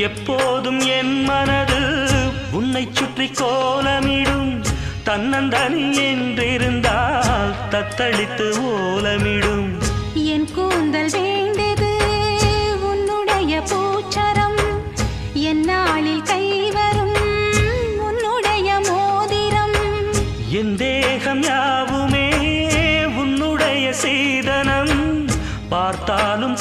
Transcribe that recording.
எப்போதும் என் மனது உன்னை சுற்றி கோலமிடும் தன்னந்தனி என்றிருந்தால் தத்தளித்து ஓலமிடும் என் கூந்தல் வேண்டது உன்னுடைய பூச்சரம் என்னாளில் கைவரும் உன்னுடைய மோதிரம் என் தேகம் யாவுமே உன்னுடைய சீதனம் பார்த்தாலும்